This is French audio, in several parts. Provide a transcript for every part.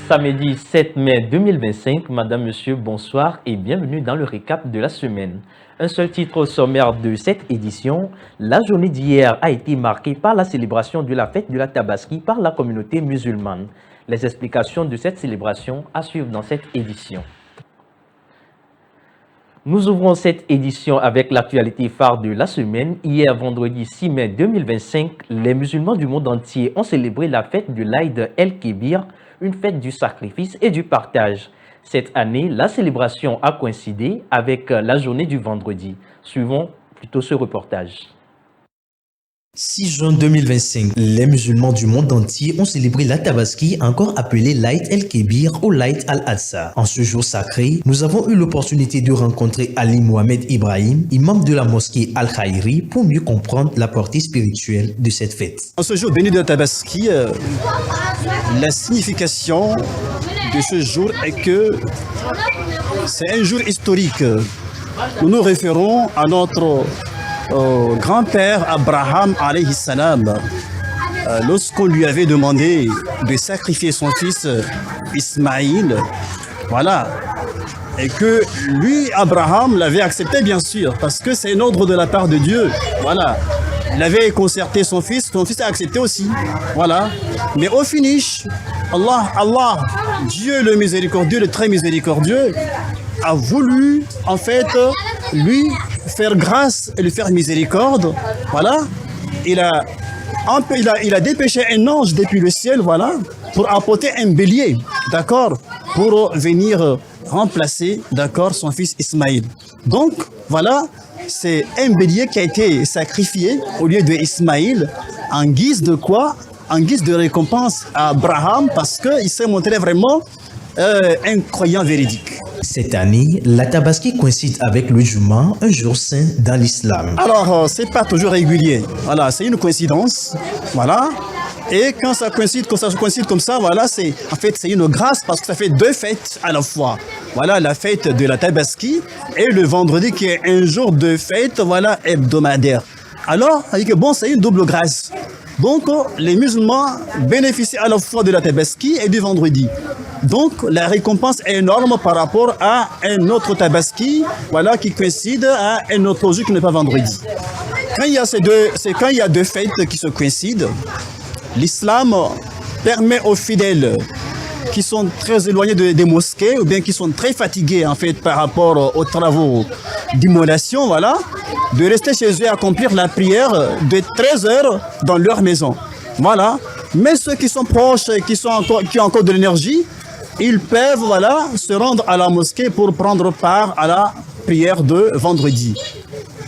Samedi 7 mai 2025, Madame, Monsieur, bonsoir et bienvenue dans le récap de la semaine. Un seul titre au sommaire de cette édition. La journée d'hier a été marquée par la célébration de la fête de la Tabaski par la communauté musulmane. Les explications de cette célébration à suivre dans cette édition. Nous ouvrons cette édition avec l'actualité phare de la semaine. Hier, vendredi 6 mai 2025, les musulmans du monde entier ont célébré la fête de l'Aïd el-Kébir, une fête du sacrifice et du partage. Cette année, la célébration a coïncidé avec la journée du vendredi. Suivons plutôt ce reportage. 6 juin 2025, les musulmans du monde entier ont célébré la Tabaski, encore appelée l'Aïd el-Kébir ou l'Aïd al-Adha. En ce jour sacré, nous avons eu l'opportunité de rencontrer Ali Mohamed Ibrahim, imam de la mosquée Al-Khairi, pour mieux comprendre la portée spirituelle de cette fête. En ce jour béni de la Tabaski, la signification de ce jour est que c'est un jour historique. Nous nous référons à notre grand-père Abraham alayhi salam, lorsqu'on lui avait demandé de sacrifier son fils Ismaïl, voilà, et que lui, Abraham, l'avait accepté bien sûr, parce que c'est un ordre de la part de Dieu, voilà. Il avait concerté son fils a accepté aussi, voilà. Mais au finish, Allah, Dieu le miséricordieux, le très miséricordieux, a voulu en fait lui faire grâce et lui faire miséricorde, voilà. Il a dépêché un ange depuis le ciel, voilà, pour apporter un bélier, d'accord, pour venir remplacer, d'accord, son fils Ismaïl. Donc, voilà, c'est un bélier qui a été sacrifié au lieu de Ismaïl, en guise de quoi? En guise de récompense à Abraham, parce qu'il s'est montré vraiment un croyant véridique. Cette année, la Tabaski coïncide avec le Juma, un jour saint dans l'islam. Alors, c'est pas toujours régulier. Voilà, c'est une coïncidence. Voilà. Et quand ça coïncide comme ça, voilà, c'est une grâce parce que ça fait deux fêtes à la fois. Voilà, la fête de la Tabaski et le vendredi qui est un jour de fête, voilà, hebdomadaire. Alors, c'est une double grâce. Donc, les musulmans bénéficient à la fois de la Tabaski et du vendredi. Donc, la récompense est énorme par rapport à un autre Tabaski, voilà, qui coïncide à un autre jour qui n'est pas vendredi. Quand il y a deux fêtes qui se coïncident, l'islam permet aux fidèles qui sont très éloignés des mosquées ou bien qui sont très fatigués en fait par rapport aux travaux d'immolation, voilà, de rester chez eux et accomplir la prière de 13 heures dans leur maison. Voilà. Mais ceux qui sont proches et qui ont encore de l'énergie, ils peuvent, voilà, se rendre à la mosquée pour prendre part à la prière de vendredi.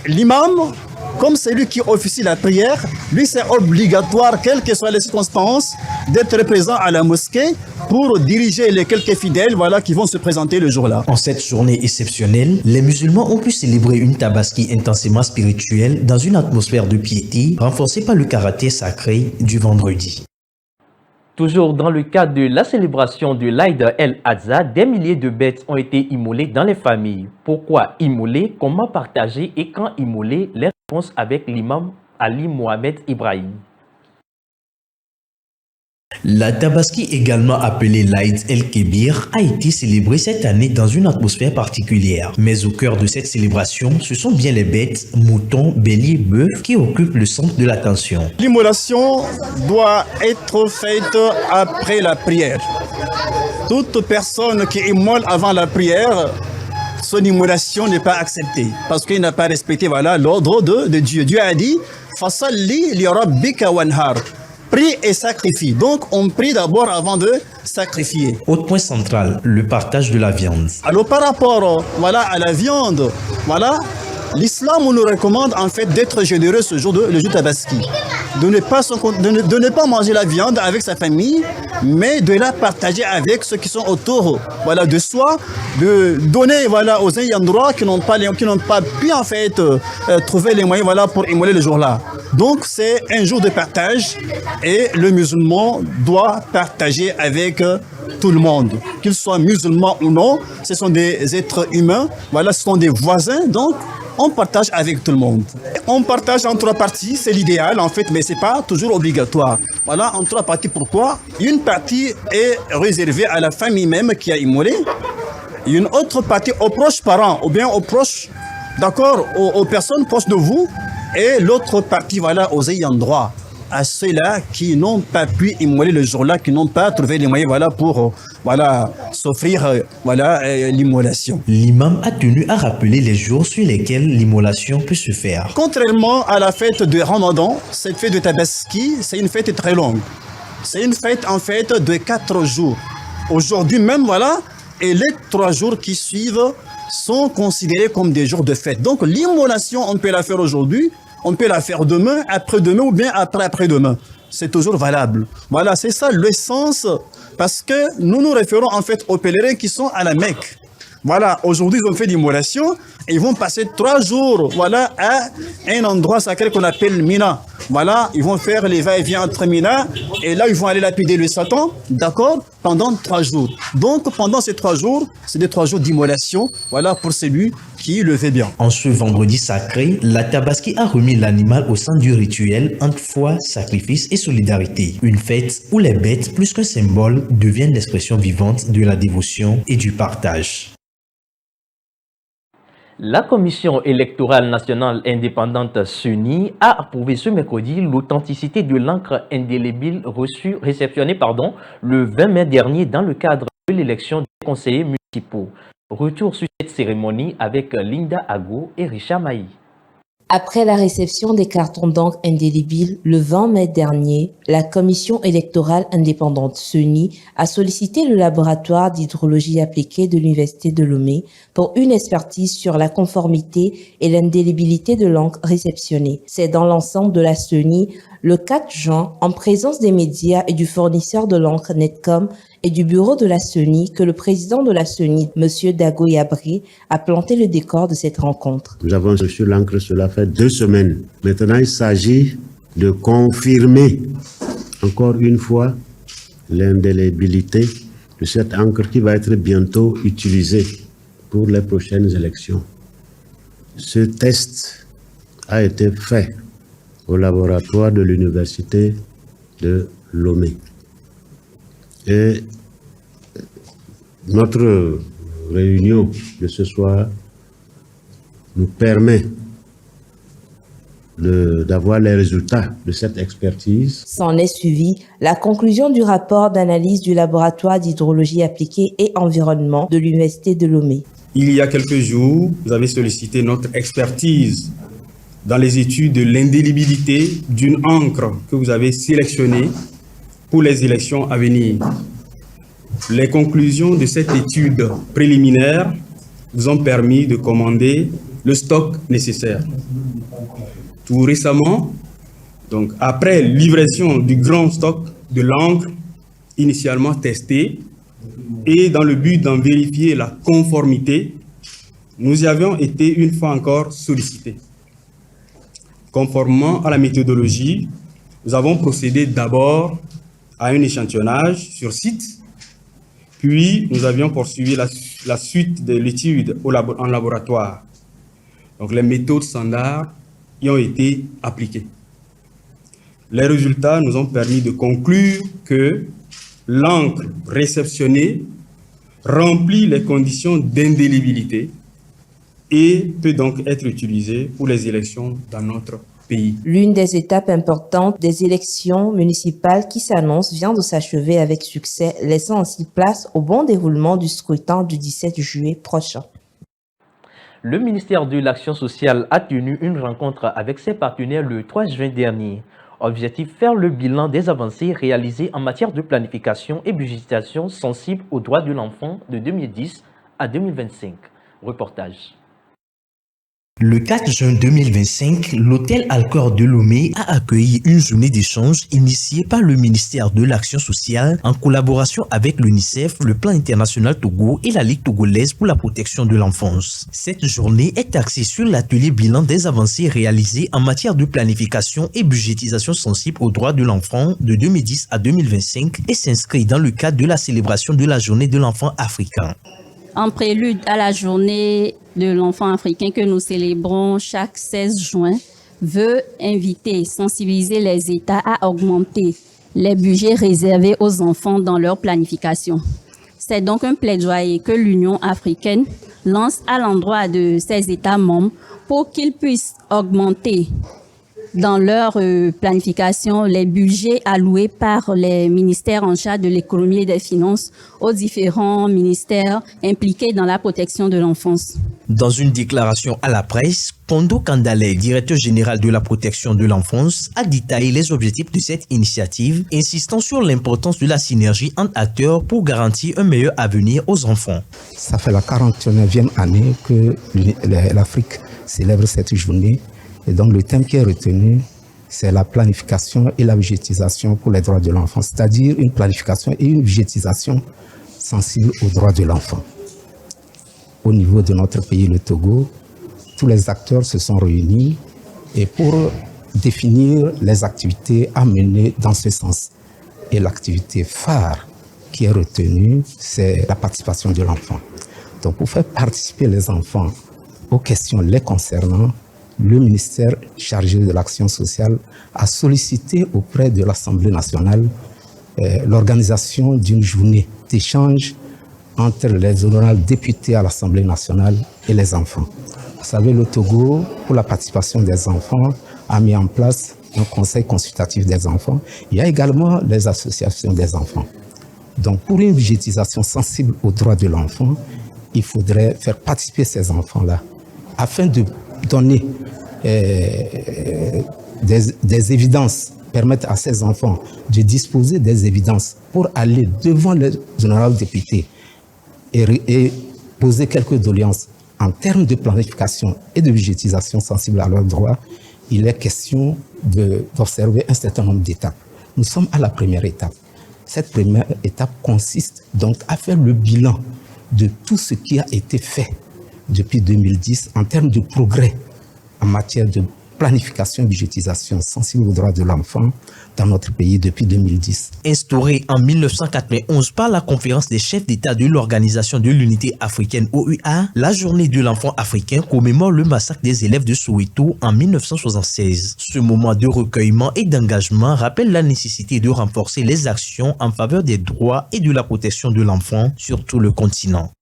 L'imam, comme c'est lui qui officie la prière, lui c'est obligatoire, quelles que soient les circonstances, d'être présent à la mosquée pour diriger les quelques fidèles, voilà, qui vont se présenter le jour-là. En cette journée exceptionnelle, les musulmans ont pu célébrer une Tabaski intensément spirituelle dans une atmosphère de piété, renforcée par le caractère sacré du vendredi. Toujours dans le cadre de la célébration de l'Aïd el-Adha, des milliers de bêtes ont été immolées dans les familles. Pourquoi immoler, comment partager et quand immoler? Les réponses avec l'imam Ali Mohamed Ibrahim. La Tabaski, également appelée l'Aïd el-Kébir, a été célébrée cette année dans une atmosphère particulière. Mais au cœur de cette célébration, ce sont bien les bêtes, moutons, béliers, bœufs qui occupent le centre de l'attention. L'immolation doit être faite après la prière. Toute personne qui immole avant la prière, son immolation n'est pas acceptée parce qu'il n'a pas respecté, voilà, l'ordre de Dieu. Dieu a dit « Fasalli li rabbika wanhar » prie et sacrifie. Donc, on prie d'abord avant de sacrifier. Autre point central, le partage de la viande. Alors, par rapport, voilà, à la viande, voilà, l'islam nous recommande en fait d'être généreux le jour de Tabaski. De ne pas manger la viande avec sa famille, mais de la partager avec ceux qui sont autour, voilà, de soi, de donner, voilà, aux ayants droit qui n'ont pas pu en fait trouver les moyens, voilà, pour immoler le jour-là. Donc c'est un jour de partage et le musulman doit partager avec tout le monde, qu'ils soient musulmans ou non. Ce sont des êtres humains, voilà, ce sont des voisins, donc on partage avec tout le monde. On partage en 3 parties, c'est l'idéal en fait, mais c'est pas toujours obligatoire. Voilà, en 3 parties, pourquoi? Une partie est réservée à la famille même qui a immolé, une autre partie aux proches parents, ou bien aux proches, d'accord, aux personnes proches de vous, et l'autre partie, voilà, aux ayants droit, à ceux-là qui n'ont pas pu immoler le jour-là, qui n'ont pas trouvé les moyens, voilà, pour, voilà, s'offrir, voilà, l'immolation. L'imam a tenu à rappeler les jours sur lesquels l'immolation peut se faire. Contrairement à la fête de Ramadan, cette fête de Tabaski, c'est une fête très longue. C'est une fête, en fait, de 4 jours. Aujourd'hui même, voilà, et les 3 jours qui suivent sont considérés comme des jours de fête. Donc l'immolation, on peut la faire aujourd'hui, on peut la faire demain, après-demain ou bien après-après-demain. C'est toujours valable. Voilà, c'est ça le sens, parce que nous nous référons en fait aux pèlerins qui sont à la Mecque. Voilà, aujourd'hui ils ont fait l'immolation et ils vont passer 3 jours, voilà, à un endroit sacré qu'on appelle Mina. Voilà, ils vont faire les va-et-vient entre Mina et là ils vont aller lapider le Satan, d'accord, pendant 3 jours. Donc pendant ces 3 jours, c'est des 3 jours d'immolation, voilà, pour celui qui le fait bien. En ce vendredi sacré, la Tabaski a remis l'animal au centre du rituel entre foi, sacrifice et solidarité. Une fête où les bêtes, plus qu'un symbole, deviennent l'expression vivante de la dévotion et du partage. La Commission électorale nationale indépendante CENI a approuvé ce mercredi l'authenticité de l'encre indélébile réceptionnée le 20 mai dernier dans le cadre de l'élection des conseillers municipaux. Retour sur cette cérémonie avec Linda Ago et Richard Maï. Après la réception des cartons d'encre indélébiles le 20 mai dernier, la Commission électorale indépendante CENI a sollicité le laboratoire d'hydrologie appliquée de l'Université de Lomé pour une expertise sur la conformité et l'indélébilité de l'encre réceptionnée. C'est dans l'ensemble de la CENI le 4 juin, en présence des médias et du fournisseur de l'encre Netcom et du bureau de la CENI, que le président de la CENI, M. Dago Yabré, a planté le décor de cette rencontre. Nous avons reçu l'encre, cela fait 2 semaines. Maintenant, il s'agit de confirmer encore une fois l'indélébilité de cette encre qui va être bientôt utilisée pour les prochaines élections. Ce test a été fait au laboratoire de l'Université de Lomé. Et notre réunion de ce soir nous permet d'avoir les résultats de cette expertise. S'en est suivi la conclusion du rapport d'analyse du laboratoire d'hydrologie appliquée et environnement de l'Université de Lomé. Il y a quelques jours, vous avez sollicité notre expertise dans les études de l'indélibilité d'une encre que vous avez sélectionnée pour les élections à venir. Les conclusions de cette étude préliminaire vous ont permis de commander le stock nécessaire. Tout récemment, donc après livraison du grand stock de l'encre initialement testé et dans le but d'en vérifier la conformité, nous y avions été une fois encore sollicités. Conformément à la méthodologie, nous avons procédé d'abord à un échantillonnage sur site, puis nous avions poursuivi la suite de l'étude en laboratoire. Donc les méthodes standards y ont été appliquées. Les résultats nous ont permis de conclure que l'encre réceptionnée remplit les conditions d'indélibilité et peut donc être utilisée pour les élections dans notre pays. L'une des étapes importantes des élections municipales qui s'annoncent vient de s'achever avec succès, laissant ainsi place au bon déroulement du scrutin du 17 juillet prochain. Le ministère de l'Action sociale a tenu une rencontre avec ses partenaires le 3 juin dernier. Objectif, faire le bilan des avancées réalisées en matière de planification et budgétisation sensible aux droits de l'enfant de 2010 à 2025. Reportage. Le 4 juin 2025, l'hôtel Alcor de Lomé a accueilli une journée d'échange initiée par le ministère de l'Action sociale en collaboration avec l'UNICEF, le Plan international Togo et la Ligue togolaise pour la protection de l'enfance. Cette journée est axée sur l'atelier bilan des avancées réalisées en matière de planification et budgétisation sensible aux droits de l'enfant de 2010 à 2025 et s'inscrit dans le cadre de la célébration de la journée de l'enfant africain. En prélude à la journée de l'enfant africain que nous célébrons chaque 16 juin, veut inviter et sensibiliser les États à augmenter les budgets réservés aux enfants dans leur planification. C'est donc un plaidoyer que l'Union africaine lance à l'endroit de ses États membres pour qu'ils puissent augmenter dans leur planification les budgets alloués par les ministères en charge de l'économie et des finances aux différents ministères impliqués dans la protection de l'enfance. Dans une déclaration à la presse, Kondo Kandale, directeur général de la protection de l'enfance, a détaillé les objectifs de cette initiative, insistant sur l'importance de la synergie entre acteurs pour garantir un meilleur avenir aux enfants. Ça fait la 49e année que l'Afrique célèbre cette journée. Et donc le thème qui est retenu, c'est la planification et la budgétisation pour les droits de l'enfant, c'est-à-dire une planification et une budgétisation sensible aux droits de l'enfant. Au niveau de notre pays, le Togo, tous les acteurs se sont réunis et pour définir les activités à mener dans ce sens. Et l'activité phare qui est retenue, c'est la participation de l'enfant. Donc pour faire participer les enfants aux questions les concernant, le ministère chargé de l'action sociale a sollicité auprès de l'Assemblée nationale l'organisation d'une journée d'échange entre les honorables députés à l'Assemblée nationale et les enfants. Vous savez, le Togo, pour la participation des enfants, a mis en place un conseil consultatif des enfants. Il y a également les associations des enfants. Donc, pour une budgétisation sensible aux droits de l'enfant, il faudrait faire participer ces enfants-là afin de donner des évidences, permettre à ces enfants de disposer des évidences pour aller devant les honorables députés et poser quelques doléances en termes de planification et de budgétisation sensible à leurs droits. Il est question d'observer un certain nombre d'étapes. Nous sommes à la première étape. Cette première étape consiste donc à faire le bilan de tout ce qui a été fait depuis 2010 en termes de progrès en matière de planification et budgétisation sensible aux droits de l'enfant dans notre pays depuis 2010. Instaurée en 1991 par la conférence des chefs d'État de l'Organisation de l'Unité africaine OUA, la journée de l'enfant africain commémore le massacre des élèves de Soweto en 1976. Ce moment de recueillement et d'engagement rappelle la nécessité de renforcer les actions en faveur des droits et de la protection de l'enfant sur tout le continent.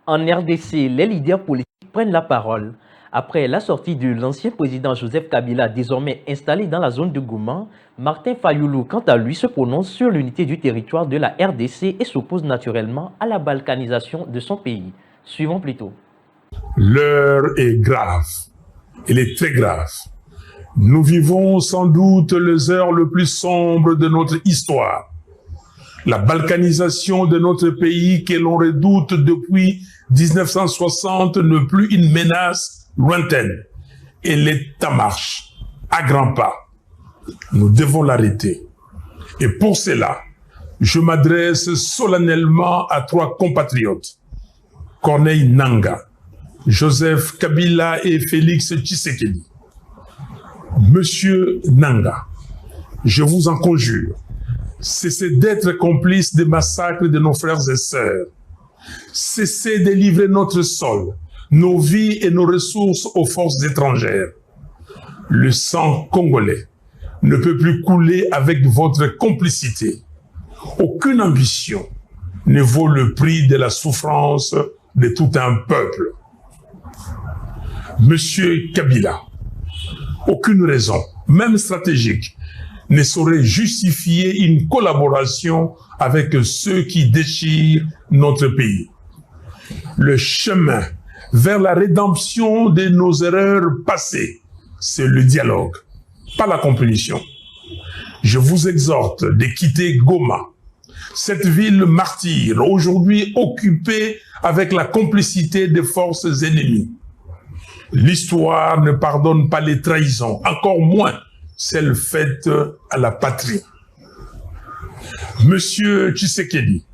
En RDC, les leaders politiques prennent la parole. Après la sortie de l'ancien président Joseph Kabila, désormais installé dans la zone de Goma, Martin Fayoulou, quant à lui, se prononce sur l'unité du territoire de la RDC et s'oppose naturellement à la balkanisation de son pays. Suivons plutôt. L'heure est grave. Elle est très grave. Nous vivons sans doute les heures les plus sombres de notre histoire. La balkanisation de notre pays que l'on redoute depuis 1960 n'est plus une menace lointaine. Elle est en marche, à grands pas. Nous devons l'arrêter. Et pour cela, je m'adresse solennellement à trois compatriotes, Corneille Nangaa, Joseph Kabila et Félix Tshisekedi. Monsieur Nangaa, je vous en conjure, cessez d'être complices des massacres de nos frères et sœurs. Cessez de livrer notre sol, nos vies et nos ressources aux forces étrangères. Le sang congolais ne peut plus couler avec votre complicité. Aucune ambition ne vaut le prix de la souffrance de tout un peuple. Monsieur Kabila, aucune raison, même stratégique, ne saurait justifier une collaboration avec ceux qui déchirent notre pays. Le chemin vers la rédemption de nos erreurs passées, c'est le dialogue, pas la compétition. Je vous exhorte de quitter Goma, cette ville martyre, aujourd'hui occupée avec la complicité des forces ennemies. L'histoire ne pardonne pas les trahisons, encore moins celles faites à la patrie. Monsieur Tshisekedi,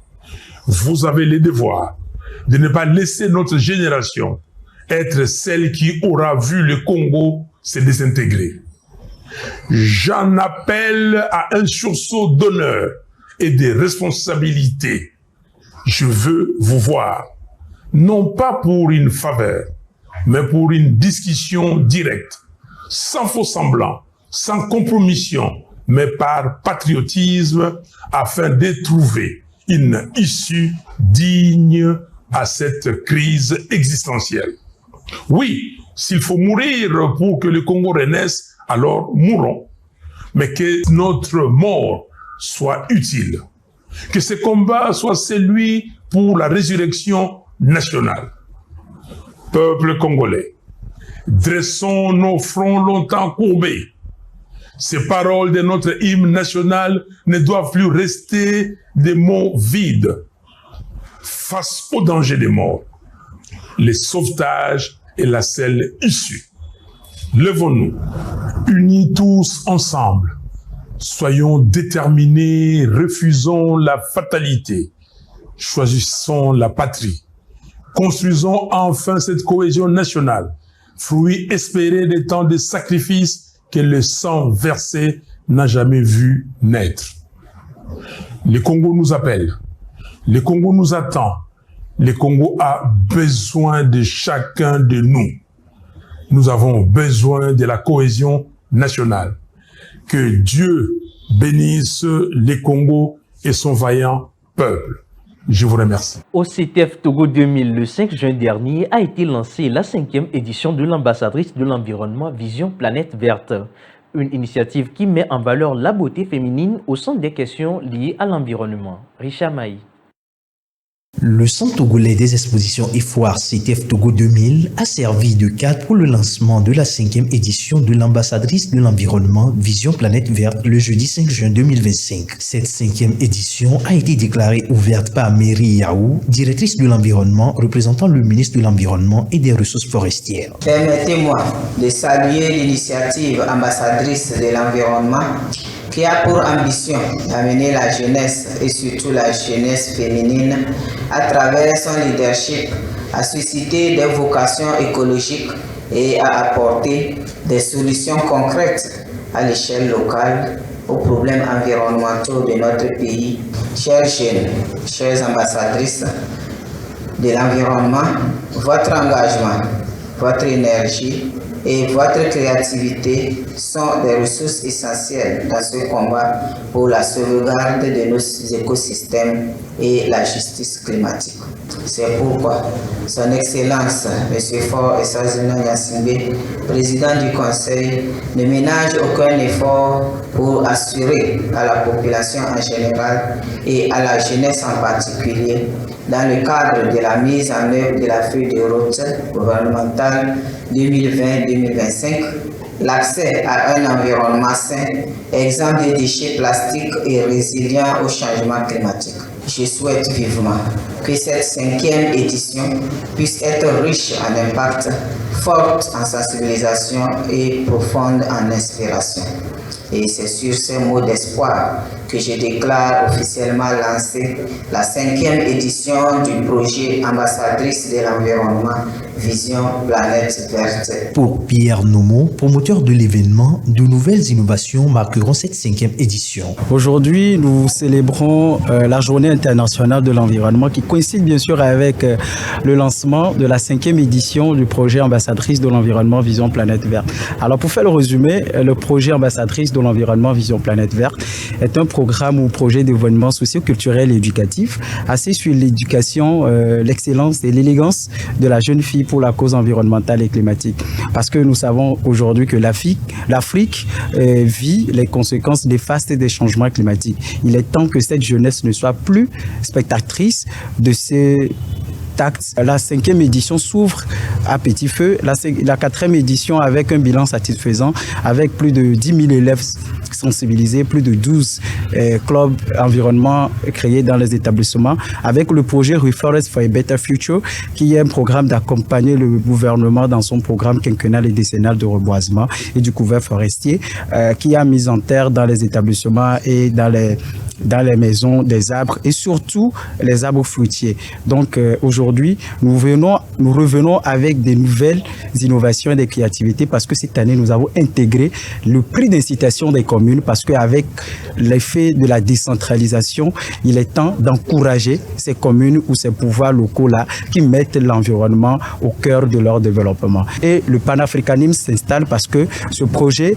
vous avez le devoir de ne pas laisser notre génération être celle qui aura vu le Congo se désintégrer. J'en appelle à un sursaut d'honneur et de responsabilité. Je veux vous voir, non pas pour une faveur, mais pour une discussion directe, sans faux semblant, sans compromission, mais par patriotisme, afin de trouver une issue digne à cette crise existentielle. Oui, s'il faut mourir pour que le Congo renaisse, alors mourons. Mais que notre mort soit utile. Que ce combat soit celui pour la résurrection nationale. Peuple congolais, dressons nos fronts longtemps courbés. Ces paroles de notre hymne national ne doivent plus rester des mots vides. Face au danger des morts, le sauvetage est la seule issue. Levons-nous, unis tous ensemble. Soyons déterminés, refusons la fatalité. Choisissons la patrie. Construisons enfin cette cohésion nationale, fruit espéré des temps de sacrifice que le sang versé n'a jamais vu naître. Le Congo nous appelle. Le Congo nous attend. Le Congo a besoin de chacun de nous. Nous avons besoin de la cohésion nationale. Que Dieu bénisse le Congo et son vaillant peuple. Je vous remercie. Au CTF Togo 2000, le 5 juin dernier, a été lancée la 5e édition de l'ambassadrice de l'environnement Vision Planète Verte. Une initiative qui met en valeur la beauté féminine au centre des questions liées à l'environnement. Richard Maï. Le Centre togolais des expositions et foires CTF Togo 2000 a servi de cadre pour le lancement de la 5e édition de l'ambassadrice de l'environnement Vision Planète Verte le jeudi 5 juin 2025. Cette 5e édition a été déclarée ouverte par Mary Yaou, directrice de l'environnement représentant le ministre de l'Environnement et des Ressources forestières. Permettez-moi de saluer l'initiative ambassadrice de l'environnement qui a pour ambition d'amener la jeunesse et surtout la jeunesse féminine à travers son leadership à susciter des vocations écologiques et à apporter des solutions concrètes à l'échelle locale aux problèmes environnementaux de notre pays. Chers jeunes, chères ambassadrices de l'environnement, votre engagement, votre énergie et votre créativité sont des ressources essentielles dans ce combat pour la sauvegarde de nos écosystèmes et la justice climatique. C'est pourquoi Son Excellence M. Faure Essazina Gnassingbé, président du Conseil, ne ménage aucun effort pour assurer à la population en général et à la jeunesse en particulier, dans le cadre de la mise en œuvre de la feuille de route gouvernementale 2020-2025, l'accès à un environnement sain, exempt de déchets plastiques et résilient au changement climatique. Je souhaite vivement que cette 5e édition puisse être riche en impact, forte en sensibilisation et profonde en inspiration. Et c'est sur ces mots d'espoir que je déclare officiellement lancer la 5e édition du projet ambassadrice de l'environnement Vision Planète Verte. Pour Pierre Nomo, promoteur de l'événement, de nouvelles innovations marqueront cette 5e édition. Aujourd'hui, nous célébrons la Journée internationale de l'environnement qui coïncide bien sûr avec le lancement de la 5e édition du projet ambassadrice de l'environnement Vision Planète Verte. Alors pour faire le résumé, le projet ambassadrice de l'environnement Vision Planète Verte est un programme ou projet d'événement socio-culturel et éducatif axé sur l'éducation, l'excellence et l'élégance de la jeune fille pour la cause environnementale et climatique. Parce que nous savons aujourd'hui que l'Afrique vit les conséquences néfastes des changements climatiques. Il est temps que cette jeunesse ne soit plus spectatrice de ces actes. La 5e édition s'ouvre à petit feu. La 4e édition avec un bilan satisfaisant, avec plus de 10 000 élèves sensibilisés, plus de 12 clubs environnement créés dans les établissements, avec le projet Reforest for a Better Future, qui est un programme d'accompagner le gouvernement dans son programme quinquennal et décennal de reboisement et du couvert forestier, qui a mis en terre dans les établissements et dans les maisons des arbres et surtout les arbres fruitiers. Donc aujourd'hui, nous revenons avec des nouvelles innovations et des créativités, parce que cette année, nous avons intégré le prix d'incitation des communes, parce qu'avec l'effet de la décentralisation, il est temps d'encourager ces communes ou ces pouvoirs locaux-là qui mettent l'environnement au cœur de leur développement. Et le panafricanisme s'installe parce que ce projet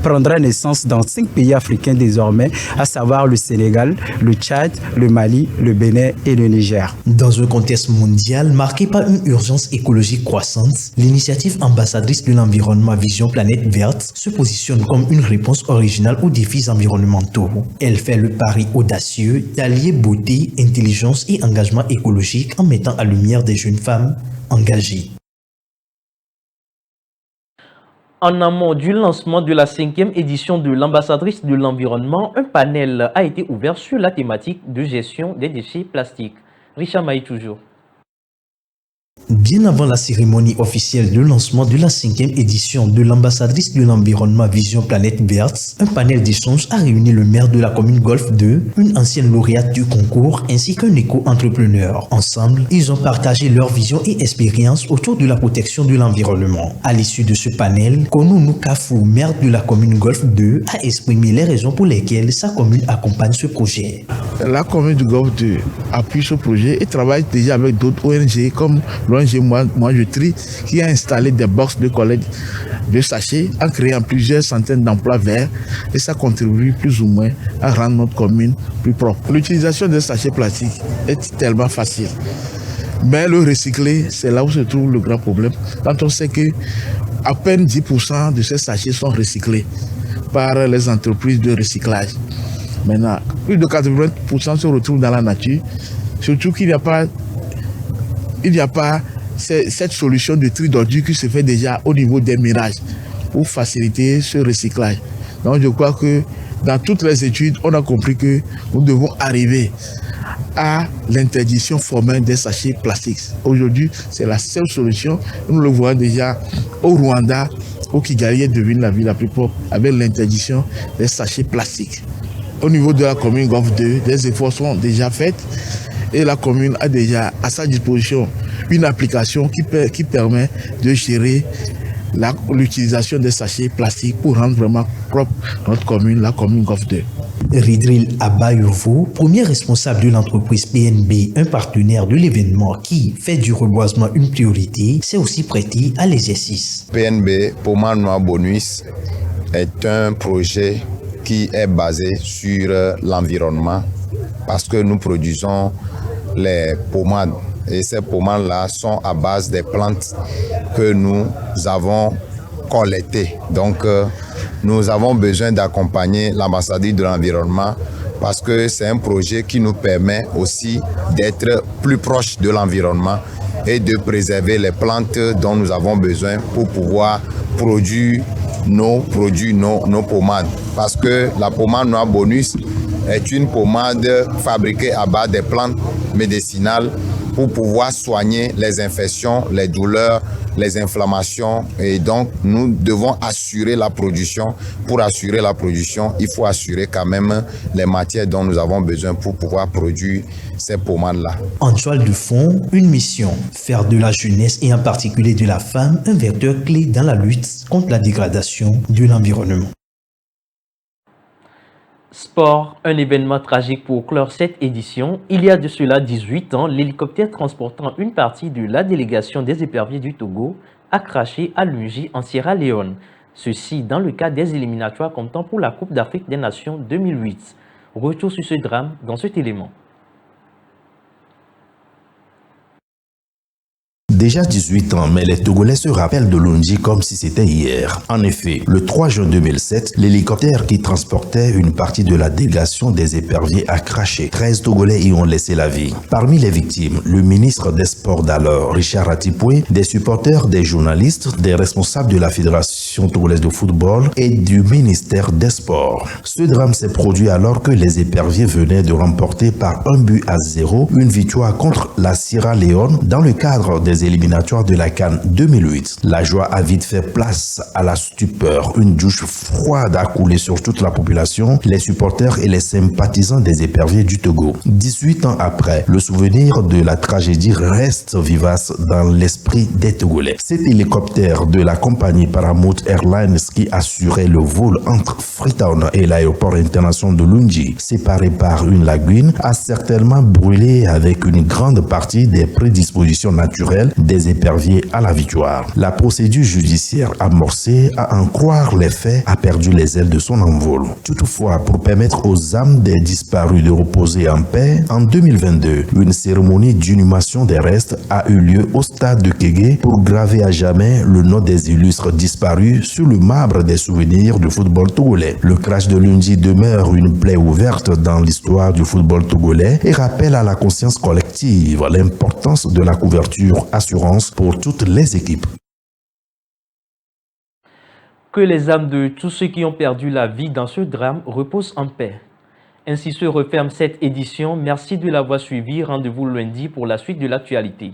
prendra naissance dans 5 pays africains désormais, à savoir le Sénégal, le Tchad, le Mali, le Bénin et le Niger. Dans un contexte mondial marqué par une urgence écologique croissante, l'initiative ambassadrice de l'environnement Vision Planète Verte se positionne comme une réponse originale aux défis environnementaux. Elle fait le pari audacieux d'allier beauté, intelligence et engagement écologique en mettant à lumière des jeunes femmes engagées. En amont du lancement de la 5e édition de l'ambassadrice de l'environnement, un panel a été ouvert sur la thématique de gestion des déchets plastiques. Richard Maï toujours. Bien avant la cérémonie officielle de lancement de la 5e édition de l'ambassadrice de l'environnement Vision Planète Verte, un panel d'échange a réuni le maire de la commune Golfe 2, une ancienne lauréate du concours ainsi qu'un éco-entrepreneur. Ensemble, ils ont partagé leur vision et expérience autour de la protection de l'environnement. À l'issue de ce panel, Konounou Kafou, maire de la commune Golfe 2, a exprimé les raisons pour lesquelles sa commune accompagne ce projet. La commune du Golfe 2 appuie ce projet et travaille déjà avec d'autres ONG comme l'ONG Moi je trie, qui a installé des boxes de collecte de sachets en créant plusieurs centaines d'emplois verts, et ça contribue plus ou moins à rendre notre commune plus propre. L'utilisation des sachets plastiques est tellement facile, mais le recycler, c'est là où se trouve le grand problème. Quand on sait que à peine 10% de ces sachets sont recyclés par les entreprises de recyclage. Maintenant, plus de 80% se retrouvent dans la nature, surtout qu'il n'y a pas cette solution de tri d'ordures qui se fait déjà au niveau des mirages pour faciliter ce recyclage. Donc je crois que dans toutes les études, on a compris que nous devons arriver à l'interdiction formelle des sachets plastiques. Aujourd'hui, c'est la seule solution. Nous le voyons déjà au Rwanda, où Kigali est devenue la ville la plus propre avec l'interdiction des sachets plastiques. Au niveau de la commune Golfe 2, des efforts sont déjà faits et la commune a déjà à sa disposition une application qui permet de gérer l'utilisation des sachets plastiques pour rendre vraiment propre notre commune, la commune Golfe 2. Ridril Abayovo, premier responsable de l'entreprise PNB, un partenaire de l'événement qui fait du reboisement une priorité, s'est aussi prêté à l'exercice. PNB, Pommade Noire Bonus, est un projet qui est basé sur l'environnement parce que nous produisons les pommades. Et ces pommades-là sont à base des plantes que nous avons collectées. Donc, nous avons besoin d'accompagner l'ambassadrice de l'environnement parce que c'est un projet qui nous permet aussi d'être plus proche de l'environnement et de préserver les plantes dont nous avons besoin pour pouvoir produire nos pommades. Parce que la pommade noire bonus est une pommade fabriquée à base des plantes médicinales pour pouvoir soigner les infections, les douleurs, les inflammations. Et donc, nous devons assurer la production. Pour assurer la production, il faut assurer quand même les matières dont nous avons besoin pour pouvoir produire ces pommades-là. En toile de fond, une mission, faire de la jeunesse et en particulier de la femme un vecteur clé dans la lutte contre la dégradation de l'environnement. Sport, un événement tragique pour clore cette édition. Il y a de cela 18 ans, l'hélicoptère transportant une partie de la délégation des éperviers du Togo a craché à Lungi en Sierra Leone. Ceci dans le cadre des éliminatoires comptant pour la Coupe d'Afrique des Nations 2008. Retour sur ce drame dans cet élément. Déjà 18 ans, mais les Togolais se rappellent de Lungi comme si c'était hier. En effet, le 3 juin 2007, l'hélicoptère qui transportait une partie de la délégation des éperviers a craché. 13 Togolais y ont laissé la vie. Parmi les victimes, le ministre des Sports d'alors, Richard Atipoué, des supporters, des journalistes, des responsables de la Fédération togolaise de football et du ministère des Sports. Ce drame s'est produit alors que les éperviers venaient de remporter par 1-0 une victoire contre la Sierra Leone dans le cadre des éliminatoires éliminatoires de la CAN 2008. La joie a vite fait place à la stupeur. Une douche froide a coulé sur toute la population, les supporters et les sympathisants des éperviers du Togo. 18 ans après, le souvenir de la tragédie reste vivace dans l'esprit des Togolais. Cet hélicoptère de la compagnie Paramount Airlines qui assurait le vol entre Freetown et l'aéroport international de Lungi, séparé par une lagune, a certainement brûlé avec une grande partie des prédispositions naturelles des éperviers à la victoire. La procédure judiciaire amorcée, à en croire les faits, a perdu les ailes de son envol. Toutefois, pour permettre aux âmes des disparus de reposer en paix, en 2022, une cérémonie d'inhumation des restes a eu lieu au stade de Kégué pour graver à jamais le nom des illustres disparus sur le marbre des souvenirs du football togolais. Le crash de Lungi demeure une plaie ouverte dans l'histoire du football togolais et rappelle à la conscience collective l'importance de la couverture assurance pour toutes les équipes. Que les âmes de tous ceux qui ont perdu la vie dans ce drame reposent en paix. Ainsi se referme cette édition. Merci de l'avoir suivi. Rendez-vous lundi pour la suite de l'actualité.